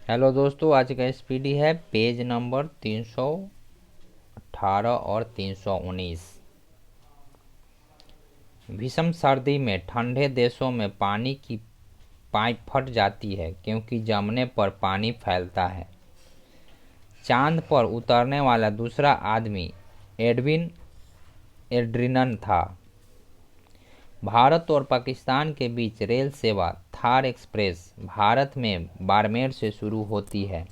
Hello दोस्तों, आज का एसपीडी है पेज नंबर 318 और 319। भीषण सर्दी में ठंडे देशों में पानी की पाइप फट जाती है क्योंकि जमने पर पानी फैलता है। चांद पर उतरने वाला दूसरा आदमी एडविन एड्रिनन था। भारत और पाकिस्तान के बीच रेल सेवा थार एक्सप्रेस भारत में बाड़मेर से शुरू होती है।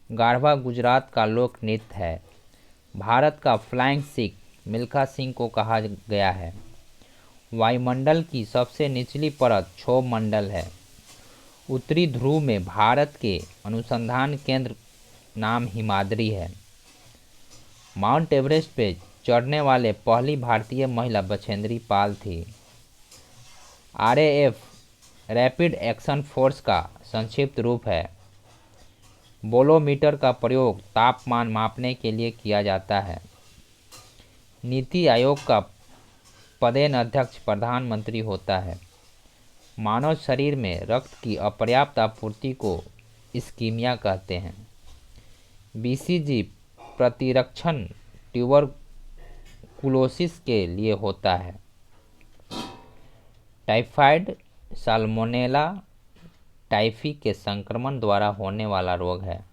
गारवा गुजरात का लोक नृत्य है। भारत का फ्लाइंग सिख मिल्खा सिंह को कहा गया है। वायुमंडल की सबसे निचली परत क्षोभ मंडल है। उत्तरी ध्रुव में भारत के अनुसंधान केंद्र नाम हिमाद्री है। माउंट एवरेस्ट पे चढ़ने वाले पहली भारतीय महिला बछेंद्री पाल थी। आरएएफ रैपिड एक्शन फोर्स का संक्षिप्त रूप है। बोलोमीटर का प्रयोग तापमान मापने के लिए किया जाता है। नीति आयोग का पदेन अध्यक्ष प्रधानमंत्री होता है। मानव शरीर में रक्त की अपर्याप्त आपूर्ति को इस्कीमिया कहते हैं। बीसीजी प्रतिरक्षण ट्यूबरकुलोसिस के लिए होता है। टाइफाइड साल्मोनेला टाइफी के संक्रमण द्वारा होने वाला रोग है।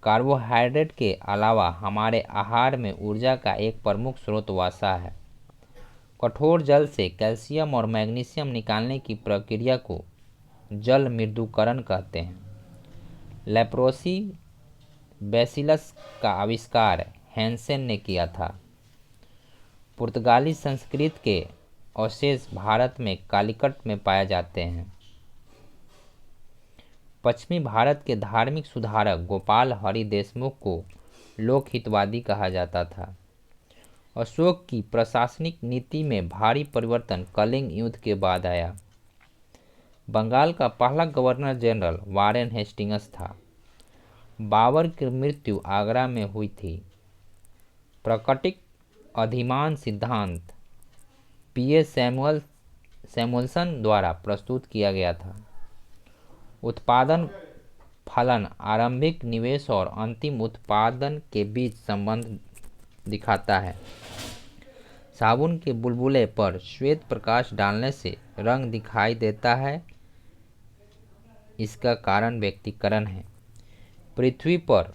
कार्बोहाइड्रेट के अलावा हमारे आहार में ऊर्जा का एक प्रमुख स्रोत वसा है। कठोर जल से कैल्शियम और मैग्नीशियम निकालने की प्रक्रिया को जल मृदुकरण कहते हैं। लेप्रोसी बैसिलस का आविष्कार हैंसेन ने किया था। पुर्तगाली संस्कृत के अवशेष भारत में कालीकट में पाए जाते हैं। पश्चिमी भारत के धार्मिक सुधारक गोपाल हरि देशमुख को लोकहितवादी कहा जाता था। अशोक की प्रशासनिक नीति में भारी परिवर्तन कलिंग युद्ध के बाद आया। बंगाल का पहला गवर्नर जनरल वारेन हेस्टिंग्स था। बाबर की मृत्यु आगरा में हुई थी। प्राकृतिक अधिमान सिद्धांत पीए सैमुअल्सन द्वारा प्रस्तुत किया गया था। उत्पादन फलन आरंभिक निवेश और अंतिम उत्पादन के बीच संबंध दिखाता है। साबुन के बुलबुले पर श्वेत प्रकाश डालने से रंग दिखाई देता है। इसका कारण व्यक्तिकरण है। पृथ्वी पर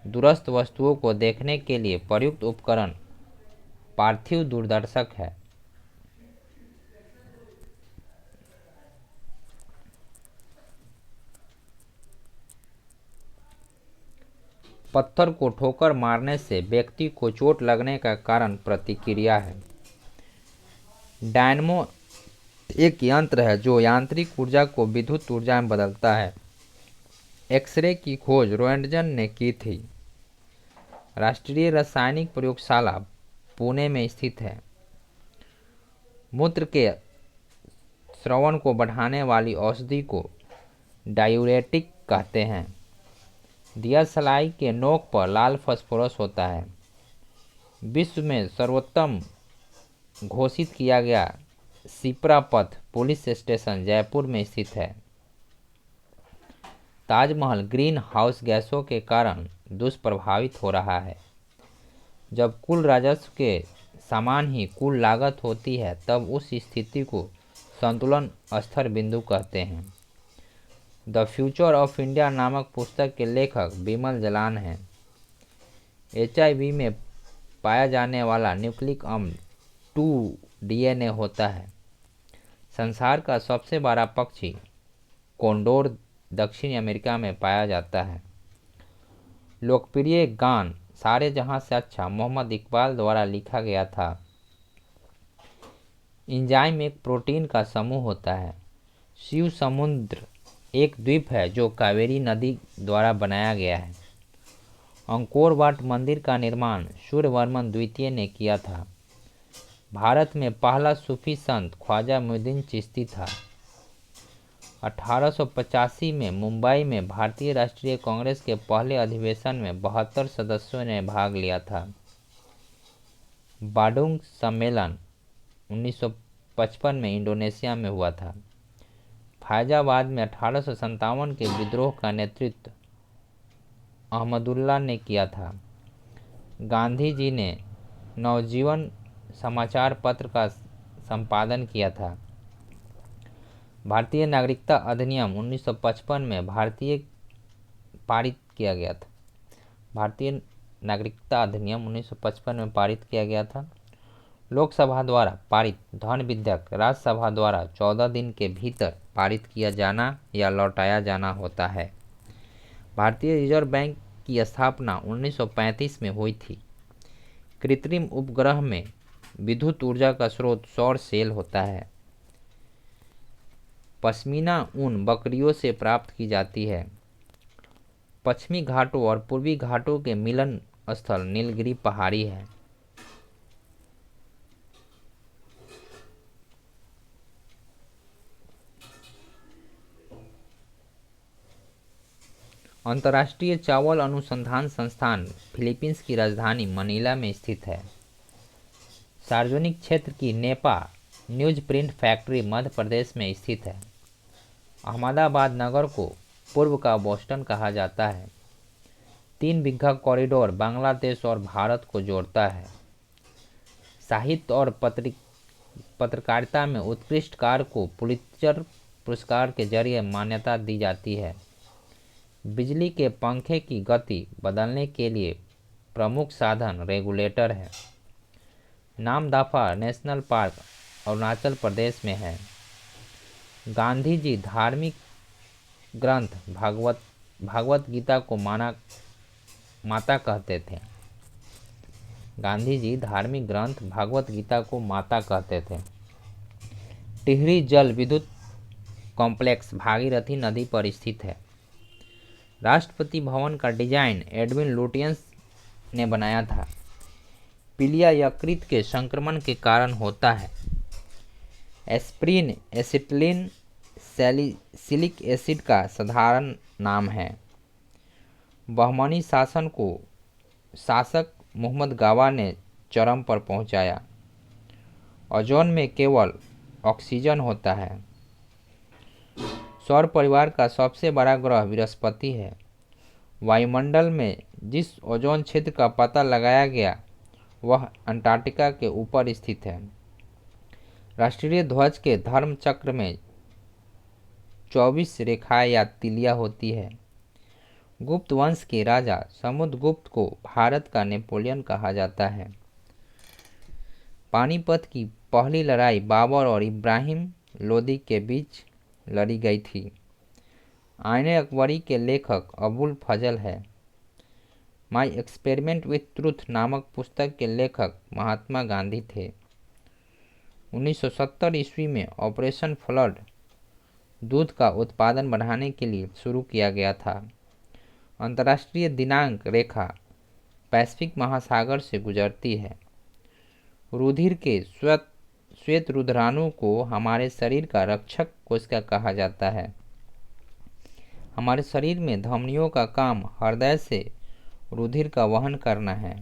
दूरस्थ वस्तुओं को देखने के लिए प्रयुक्त उपकरण पार्थिव दूरदर्शक है। पत्थर को ठोकर मारने से व्यक्ति को चोट लगने का कारण प्रतिक्रिया है। डायनमो एक यंत्र है जो यांत्रिक ऊर्जा को विद्युत ऊर्जा में बदलता है। एक्सरे की खोज रोएंटगन ने की थी। राष्ट्रीय रासायनिक प्रयोगशाला पुणे में स्थित है। मूत्र के स्रवण को बढ़ाने वाली औषधि को डायूरेटिक कहते हैं। दियासलाई के नोक पर लाल फास्फोरस होता है। विश्व में सर्वोत्तम घोषित किया गया सिपरा पथ पुलिस स्टेशन जयपुर में स्थित है। ताजमहल ग्रीन हाउस गैसों के कारण दुष्प्रभावित हो रहा है। जब कुल राजस्व के समान ही कुल लागत होती है तब उस स्थिति को संतुलन स्तर बिंदु कहते हैं। द फ्यूचर ऑफ इंडिया नामक पुस्तक के लेखक बिमल जलान हैं। एचआईवी में पाया जाने वाला न्यूक्लिक अम्ल 2 डीएनए होता है। संसार का सबसे बड़ा पक्षी कोंडोर दक्षिण अमेरिका में पाया जाता है। लोकप्रिय गान सारे जहां से अच्छा मोहम्मद इकबाल द्वारा लिखा गया था। एंजाइम एक प्रोटीन का समूह होता है। शिव समुद्र एक द्वीप है जो कावेरी नदी द्वारा बनाया गया है। अंकोर वाट मंदिर का निर्माण सूर्यवर्मन द्वितीय ने किया था। भारत में पहला सूफी संत ख्वाजा मोइनुद्दीन चिश्ती था। 1885 में मुंबई में भारतीय राष्ट्रीय कांग्रेस के पहले अधिवेशन में 72 सदस्यों ने भाग लिया था। बाडुंग सम्मेलन 1955 में इंडोनेशिया में हुआ था। फैजाबाद में 1857 के विद्रोह का नेतृत्व अहमदुल्ला ने किया था। गांधी जी ने नवजीवन समाचार पत्र का संपादन किया था। भारतीय नागरिकता अधिनियम 1955 में पारित किया गया था। भारतीय नागरिकता अधिनियम 1955 में पारित किया गया था। लोकसभा द्वारा पारित धन विधेयक राज्यसभा द्वारा 14 दिन के भीतर पारित किया जाना या लौटाया जाना होता है। भारतीय रिजर्व बैंक की स्थापना 1935 में हुई थी। कृत्रिम उपग्रह में विद्युत ऊर्जा का स्रोत सौर सेल होता है। पश्मीना ऊन बकरियों से प्राप्त की जाती है। पश्चिमी घाटों और पूर्वी घाटों के मिलन स्थल नीलगिरी पहाड़ी है। अंतर्राष्ट्रीय चावल अनुसंधान संस्थान फिलीपींस की राजधानी मनीला में स्थित है। सार्वजनिक क्षेत्र की Nipah news print factory Madhya Pradesh में स्थित है। अहमदाबाद नगर को पूर्व का बोस्टन कहा जाता है। 3 बिघा कॉरिडोर बांग्लादेश और भारत को जोड़ता है। साहित्य और पत्रकारिता में उत्कृष्ट कार्य को पुलित्जर पुरस्कार के जरिए मान्यता दी जाती है। बिजली के पंखे की गति बदलने के लिए प्रमुख साधन रेगुलेटर है। नामदफा नेशनल पार्क अरुणाचल प्रदेश में है। गांधी जी धार्मिक ग्रंथ भागवत गीता को माता कहते थे। गांधी जी धार्मिक ग्रंथ भागवत गीता को माता कहते थे। टिहरी जल विद्युत कॉम्प्लेक्स भागीरथी नदी पर स्थित है। राष्ट्रपति भवन का डिजाइन एडविन लुटियंस ने बनाया था। पीलिया यकृत के संक्रमण के कारण होता है। एस्प्रिन एसिटिलीन सैलिसिलिक एसिड का साधारण नाम है। बहमनी शासन को शासक मुहम्मद गावा ने चरम पर पहुंचाया। ओजोन में केवल ऑक्सीजन होता है। सौर परिवार का सबसे बड़ा ग्रह बृहस्पति है। वायुमंडल में जिस ओजोन क्षेत्र का पता लगाया गया वह अंटार्कटिका के ऊपर स्थित है। राष्ट्रीय ध्वज के धर्म चक्र में 24 रेखाएं या तिलियां होती है। गुप्त वंश के राजा समुद्रगुप्त को भारत का नेपोलियन कहा जाता है। पानीपत की पहली लड़ाई बाबर और इब्राहिम लोदी के बीच लड़ी गई थी। आईने अकबरी के लेखक अबुल फजल है। माई एक्सपेरिमेंट विथ ट्रूथ नामक पुस्तक के लेखक महात्मा गांधी थे। 1970 ईस्वी में ऑपरेशन फ्लड दूध का उत्पादन बढ़ाने के लिए शुरू किया गया था। अंतर्राष्ट्रीय दिनांक रेखा पैसिफिक महासागर से गुजरती है। रुधिर के श्वेत रुधिराणु को हमारे शरीर का रक्षक कोशिका कहा जाता है। हमारे शरीर में धमनियों का काम हृदय से रुधिर का वहन करना है।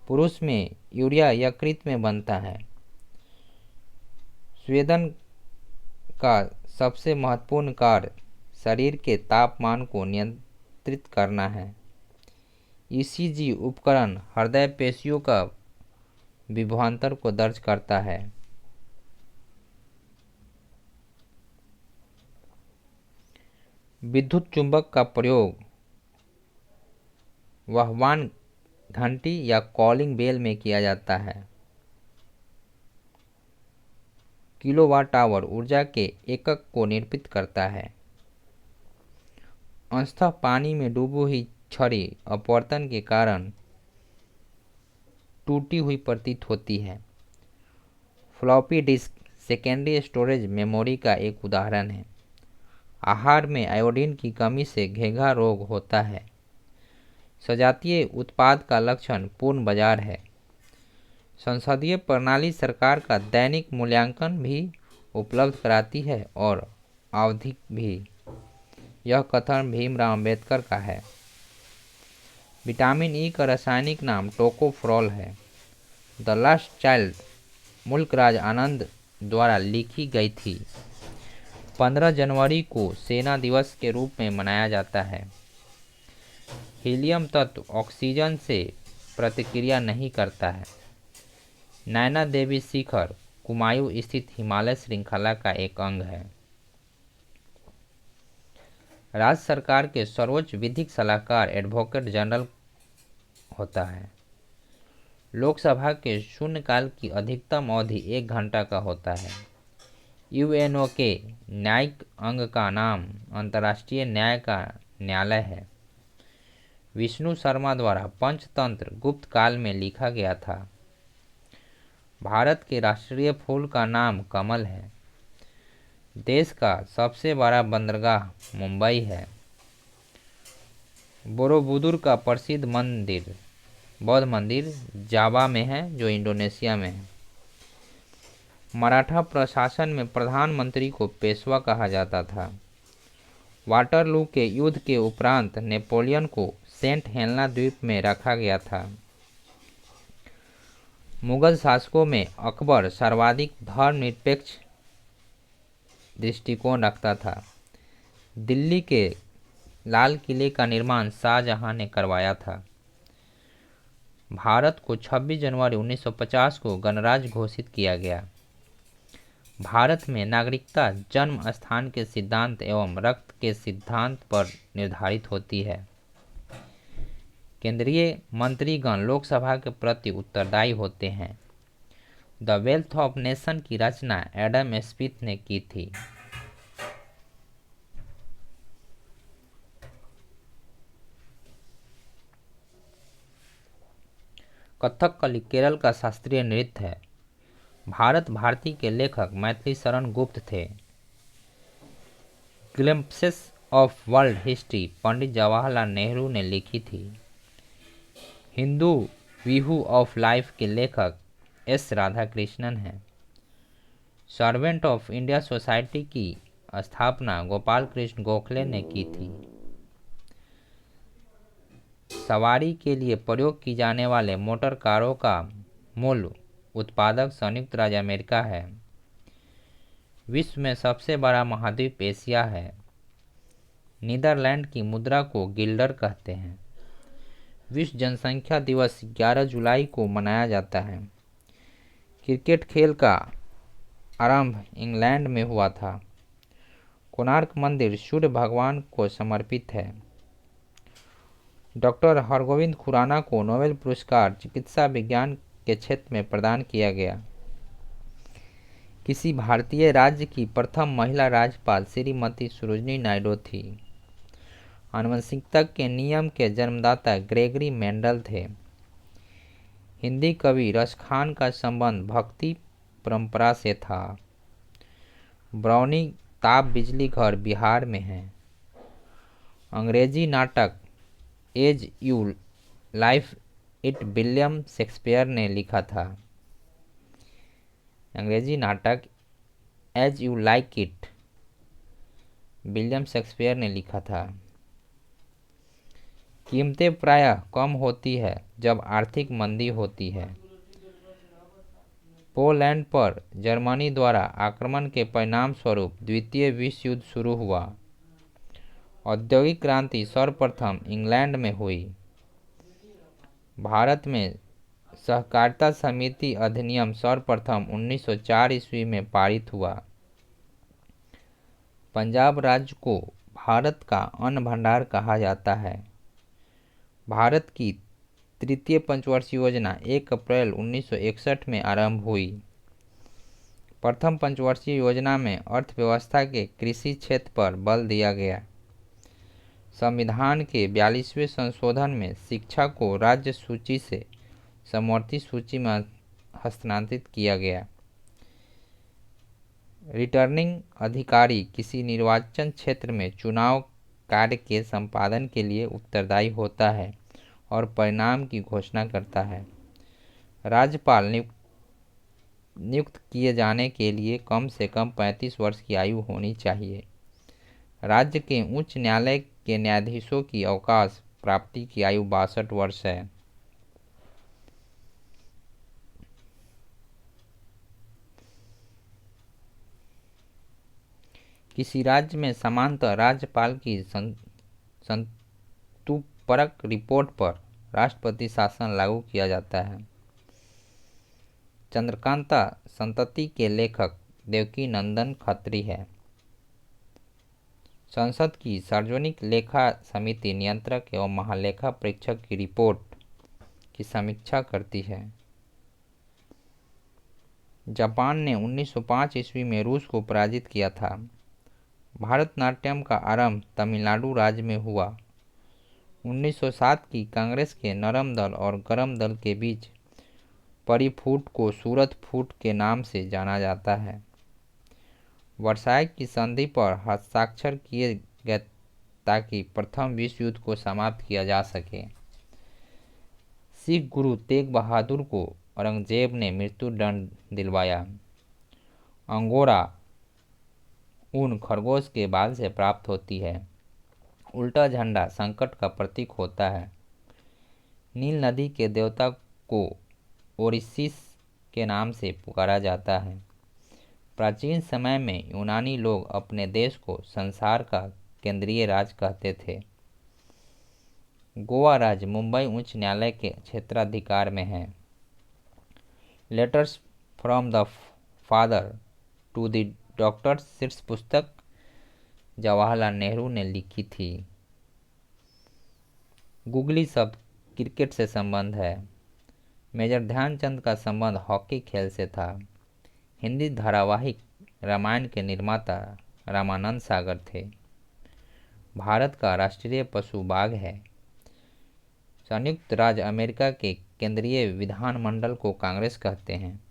पुरुष में यूरिया यकृत में बनता है। स्वेदन का सबसे महत्वपूर्ण कार्य शरीर के तापमान को नियंत्रित करना है। ईसीजी उपकरण हृदय पेशियों का विभवांतर को दर्ज करता है। विद्युत चुंबक का प्रयोग वाहवान घंटी या कॉलिंग बेल में किया जाता है। किलोवाट आवर ऊर्जा के एकक को निरूपित करता है। अंशतः पानी में डूबी हुई छड़ी अपवर्तन के कारण टूटी हुई प्रतीत होती है। Floppy disk secondary storage memory का एक उदाहरण है। आहार में आयोडीन की कमी से घेंघा रोग होता है। सजातीय उत्पाद का लक्षण पूर्ण बाजार है। संसदीय प्रणाली सरकार का दैनिक मूल्यांकन भी उपलब्ध कराती है और आवधिक भी। यह कथन भीमराव अंबेडकर का है। विटामिन ई का रासायनिक नाम टोकोफेरोल है। द लास्ट चाइल्ड मुल्कराज आनंद द्वारा लिखी गई थी। 15 जनवरी को सेना दिवस के रूप में मनाया जाता है। हीलियम तत्व ऑक्सीजन से प्रतिक्रिया नहीं करता है। नैना देवी शिखर कुमायूं स्थित हिमालय श्रृंखला का एक अंग है। राज्य सरकार के सर्वोच्च विधिक सलाहकार एडवोकेट जनरल होता है। लोकसभा के शून्यकाल की अधिकतम अवधि 1 घंटा का होता है। यूएनओ के न्यायिक अंग का नाम अंतर्राष्ट्रीय न्याय का न्यायालय है। विष्णु शर्मा द्वारा पंचतंत्र गुप्त काल में लिखा गया था। भारत के राष्ट्रीय फूल का नाम कमल है। देश का सबसे बड़ा बंदरगाह मुंबई है। बोरोबुदुर का प्रसिद्ध बौद्ध मंदिर जावा में है, जो इंडोनेशिया में है। मराठा प्रशासन में प्रधानमंत्री को पेशवा कहा जाता था। वाटरलू के युद्ध के उपरांत नेपोलियन को सेंट हेलेना द्वीप में रखा गया था। मुगल शासकों में अकबर सर्वाधिक धर्मनिरपेक्ष दृष्टिकोण रखता था। दिल्ली के लाल किले का निर्माण शाहजहां ने करवाया था। भारत को 26 जनवरी 1950 को गणराज्य घोषित किया गया। भारत में नागरिकता जन्म स्थान के सिद्धांत एवं रक्त के सिद्धांत पर निर्धारित होती है। केंद्रीय मंत्रीगण लोकसभा के प्रति उत्तरदायी होते हैं। द वेल्थ ऑफ नेशन की रचना एडम स्मिथ ने की थी। कथकली केरल का शास्त्रीय नृत्य है। भारत भारती के लेखक मैथिली शरण गुप्त थे। Glimpses of world history Pandit Jawaharlal Nehru ने लिखी थी। हिंदू व्यू ऑफ लाइफ के लेखक एस राधाकृष्णन हैं। सर्वेंट ऑफ इंडिया सोसाइटी की स्थापना गोपाल कृष्ण गोखले ने की थी। सवारी के लिए प्रयोग की जाने वाले मोटर कारों का मूल उत्पादक संयुक्त राज्य अमेरिका है। विश्व में सबसे बड़ा महाद्वीप एशिया है। नीदरलैंड की मुद्रा को गिल्डर कहते हैं। विश्व जनसंख्या दिवस 11 जुलाई को मनाया जाता है। क्रिकेट खेल का आरंभ इंग्लैंड में हुआ था। कोणार्क मंदिर सूर्य भगवान को समर्पित है। डॉक्टर हरगोविंद खुराना को नोबेल पुरस्कार चिकित्सा विज्ञान के क्षेत्र में प्रदान किया गया। किसी भारतीय राज्य की प्रथम महिला राज्यपाल श्रीमती सरोजिनी नायडू थी। आनुवंशिकता के नियम के जन्मदाता ग्रेगरी मेंडल थे। हिंदी कवि रसखान का संबंध भक्ति परंपरा से था। ब्राउनी ताप बिजली घर बिहार में है। अंग्रेजी नाटक as you like it William Shakespeare ने लिखा था। अंग्रेजी नाटक as you like it William Shakespeare ने लिखा था। कीमतें प्रायः कम होती है जब आर्थिक मंदी होती है। पोलैंड पर जर्मनी द्वारा आक्रमण के परिणाम स्वरूप द्वितीय विश्व युद्ध शुरू हुआ। औद्योगिक क्रांति सर्वप्रथम इंग्लैंड में हुई। भारत में सहकारिता समिति अधिनियम सर्वप्रथम 1904 ईस्वी में पारित हुआ। पंजाब राज्य को भारत का अन्न भंडार कहा जाता है। भारत की तृतीय पंचवर्षीय योजना 1 अप्रैल 1961 में आरंभ हुई। प्रथम पंचवर्षीय योजना में अर्थव्यवस्था के कृषि क्षेत्र पर बल दिया गया। संविधान के 42वें संशोधन में शिक्षा को राज्य सूची से समवर्ती सूची में हस्तांतरित किया गया। रिटर्निंग अधिकारी किसी निर्वाचन क्षेत्र में चुनाव कार्य के संपादन के लिए उत्तरदायी होता है और परिणाम की घोषणा करता है। राज्यपाल नियुक्त किए जाने के लिए कम से कम 35 वर्ष की आयु होनी चाहिए। राज्य के उच्च न्यायालय के न्यायाधीशों की अवकाश प्राप्ति की आयु 62 वर्ष है। किसी राज्य में समांतर राज्यपाल की संतुपरक रिपोर्ट पर राष्ट्रपति शासन लागू किया जाता है। चंद्रकांता संतति के लेखक देवकी नंदन खत्री है। संसद की सार्वजनिक लेखा समिति नियंत्रक एवं महालेखा परीक्षक की रिपोर्ट की समीक्षा करती है। जापान ने 1905 ईस्वी में रूस को पराजित किया था। भारतनाट्यम का आरंभ तमिलनाडु राज्य में हुआ। 1907 की कांग्रेस के नरम दल और गरम दल के बीच परिफूट को सूरत फूट के नाम से जाना जाता है। वर्साय की संधि पर हस्ताक्षर किए गए ताकि प्रथम विश्व युद्ध को समाप्त किया जा सके। सिख गुरु तेग बहादुर को औरंगजेब ने मृत्यु दंड दिलवाया। अंगोरा ऊन खरगोश के बाल से प्राप्त होती है। उल्टा झंडा संकट का प्रतीक होता है। नील नदी के देवता को ओरिसिस के नाम से पुकारा जाता है। प्राचीन समय में यूनानी लोग अपने देश को संसार का केंद्रीय राज्य कहते थे। गोवा राज्य मुंबई उच्च न्यायालय के क्षेत्राधिकार में है। Letters from the father to the doctor शीर्ष पुस्तक जवाहरलाल नेहरू ने लिखी थी। गुगली शब्द क्रिकेट से संबंध है। मेजर ध्यानचंद का संबंध हॉकी खेल से था। हिंदी धारावाहिक रामायण के निर्माता रामानंद सागर थे। भारत का राष्ट्रीय पशु बाघ है। संयुक्त राज्य अमेरिका के केंद्रीय विधानमंडल को कांग्रेस कहते हैं।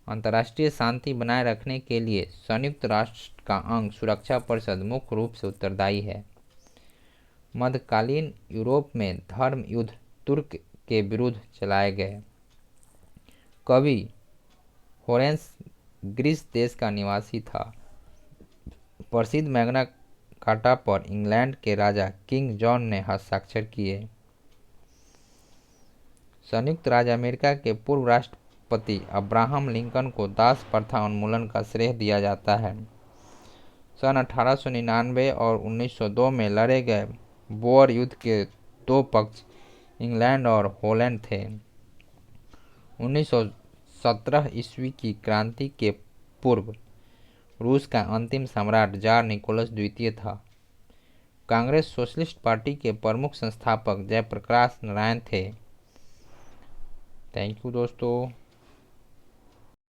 अंतर्राष्ट्रीय शांति बनाए रखने के लिए संयुक्त राष्ट्र का अंग सुरक्षा परिषद मुख्य रूप से उत्तरदायी है। मध्यकालीन यूरोप में धर्म युद्ध तुर्क के विरुद्ध चलाए गए। कवि होरेंस ग्रीस देश का निवासी था। प्रसिद्ध मैग्ना कार्टा पर इंग्लैंड के राजा किंग जॉन ने हस्ताक्षर किए। संयुक्त राज्य अमेरिका के पूर्व राष्ट्रपति अब्राहम लिंकन को दास प्रथा उन्मूलन का श्रेय दिया जाता है। सन 1899 और 1902 में लड़े गए बोअर युद्ध के दो पक्ष इंग्लैंड और हॉलैंड थे। 1917 ईस्वी की क्रांति के पूर्व रूस का अंतिम सम्राट जार निकोलस द्वितीय था। कांग्रेस सोशलिस्ट पार्टी के प्रमुख संस्थापक जयप्रकाश नारायण थे। थैंक यू दोस्तों।